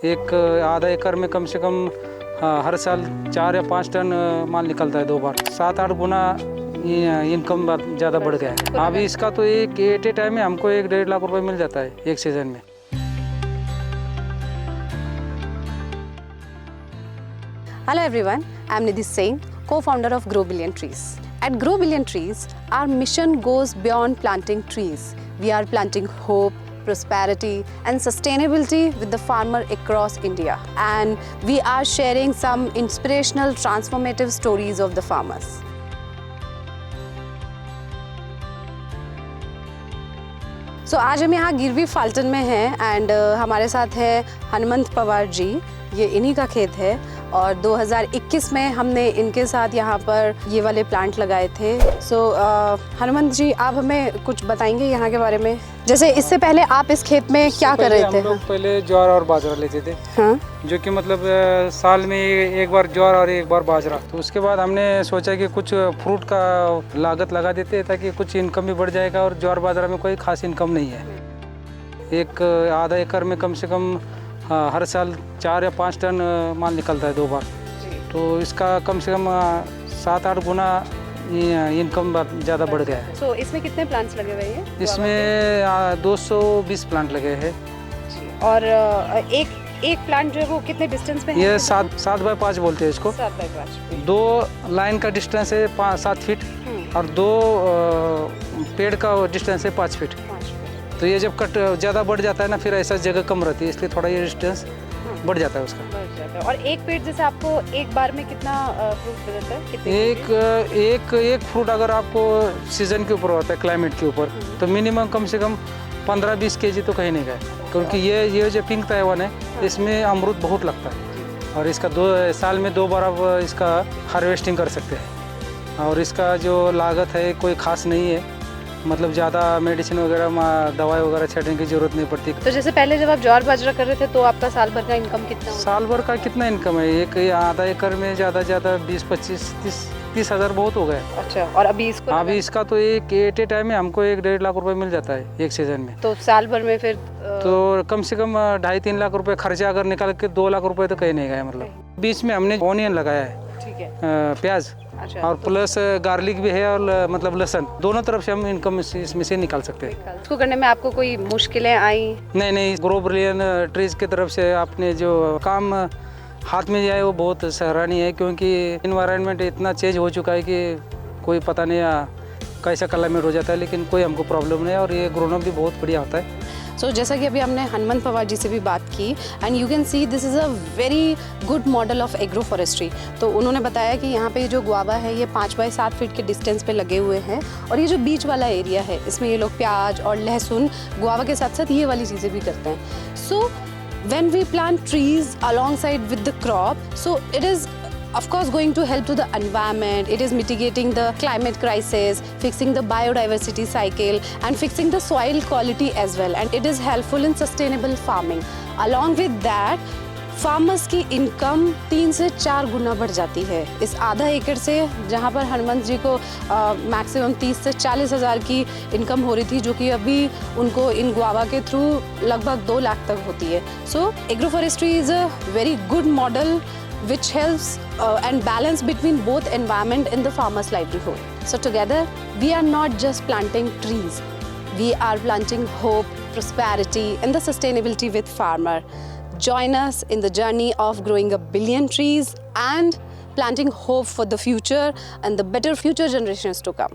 एक आधा एकड़ में कम से कम हर साल 4 या 5 टन माल निकलता है 2 बार। 7-8 गुना इनकम ज़्यादा बढ़ गया है। अभी इसका तो एक एट ए टाइम में हमको 1-1.5 लाख रुपए मिल जाता है एक सीज़न में। Hello everyone, I am Nidhi Singh, co-founder of Grow Billion Trees. At Grow Billion Trees, our mission goes beyond planting trees. We are planting hope, prosperity and sustainability with the farmer across India. And we are sharing some inspirational, transformative stories of the farmers. So आज हम यहाँ गिरवी फाल्टन में हैं and हमारे साथ है हनुमंत पवार जी। ये इन्हीं का खेत है और 2021 में हमने इनके साथ यहाँ पर ये वाले प्लांट लगाए थे। सो हनुमंत जी, आप हमें कुछ बताएंगे यहाँ के बारे में? जैसे इससे पहले आप इस खेत में क्या कर रहे थे? हम लोग पहले ज्वार और बाजरा लेते थे। हाँ? जो कि मतलब साल में एक बार ज्वार और एक बार बाजरा। तो उसके बाद हमने सोचा कि कुछ फ्रूट का लागत लगा देते हैं ताकि कुछ इनकम भी बढ़ जाएगा और ज्वार बाजरा में कोई खास इनकम नहीं है। एक आधा एकड़ में कम से कम हर साल 4 या 5 टन माल निकलता है 2 बार। तो इसका कम से कम 7-8 गुना इनकम ज़्यादा बढ़ गया है। So, इसमें कितने प्लांट्स लगे हुए हैं? इसमें 220 प्लांट लगे हैं। और एक प्लांट जो है वो कितने डिस्टेंस पे है? ये 7 बाय 5 बोलते हैं इसको। 7 बाय 5। 2 लाइन का डिस्टेंस है 7 फीट और 2 पेड़ का डिस्टेंस है 5 फीट। तो ये जब कट ज़्यादा बढ़ जाता है ना, फिर ऐसा जगह कम रहती है, इसलिए थोड़ा ये डिस्टेंस बढ़ जाता है उसका। बढ़ जाता है। और एक पेड़ जैसे आपको एक बार में कितना फ्रूट दे देता है? एक फ्रूट अगर आपको सीजन के ऊपर होता है, क्लाइमेट के ऊपर, तो मिनिमम कम से कम 15-20 केजी तो कहीं नहीं गए, क्योंकि ये जो पिंक ताइवान है इसमें अमरूद बहुत लगता है और इसका 2 साल में 2 बार आप इसका हार्वेस्टिंग कर सकते हैं। और इसका जो लागत है कोई खास नहीं है, मतलब ज़्यादा मेडिसिन वगैरह दवाई वगैरह छींटने की ज़रूरत नहीं पड़ती। तो जैसे पहले जब आप ज्वार बाजरा कर रहे थे तो आपका साल भर का इनकम कितना होता? साल भर का कितना इनकम है? एक आधा एकड़ में ज़्यादा 20-25-30 हज़ार बहुत हो गए। अच्छा, और अभी इसका तो एक एट ए टाइम में हमको 1-1.5 लाख रुपए मिल जाता है एक सीज़न में। तो साल भर में फिर तो कम से कम 2.5-3 लाख रुपए खर्चा अगर निकाल के 2 लाख रुपए तो कहीं नहीं गए। मतलब बीच में हमने ऑनियन लगाया है, ठीक है, प्याज। अच्छा, और प्लस गार्लिक भी है और मतलब लहसुन, दोनों तरफ से हम इनकम इसमें से निकाल सकते हैं। इसको करने में आपको कोई मुश्किलें आई? नहीं, ग्रो बिलियन ट्रीज की तरफ से आपने जो काम हाथ में लिया है वो बहुत सराहनीय है, क्योंकि इन्वायरमेंट इतना चेंज हो चुका है कि कोई पता नहीं कैसा क्लाइमेट हो जाता है, लेकिन कोई हमको प्रॉब्लम नहीं है और ये ग्रोन अप भी बहुत बढ़िया होता है। सो जैसा कि अभी हमने हनुमंत पवार जी से भी बात की and you can see this is a very good model of agro forestry. तो उन्होंने बताया कि यहाँ पे जो गुआवा है ये 5 बाय 7 फीट के डिस्टेंस पे लगे हुए हैं और ये जो बीच वाला एरिया है इसमें ये लोग प्याज और लहसुन गुआवा के साथ साथ ये वाली चीज़ें भी करते हैं। सो when we plant trees alongside with the crop, so it is of course going to help to the environment. It is mitigating the climate crisis, fixing the biodiversity cycle and fixing the soil quality as well, and it is helpful in sustainable farming. Along with that, farmers की income 3 से 4 गुना बढ़ जाती है इस आधा एकड़ से, जहाँ पर हनुमंत जी को मैक्सिमम 30 से 40 हज़ार की इनकम हो रही थी, जो कि अभी उनको इन गुआवा के थ्रू लगभग 2 लाख तक होती है। So agroforestry is a very good model which helps and balance between both environment and the farmer's livelihood. So together, we are not just planting trees. We are planting hope, prosperity and the sustainability with farmer. Join us in the journey of growing 1 billion trees and planting hope for the future and the better future generations to come.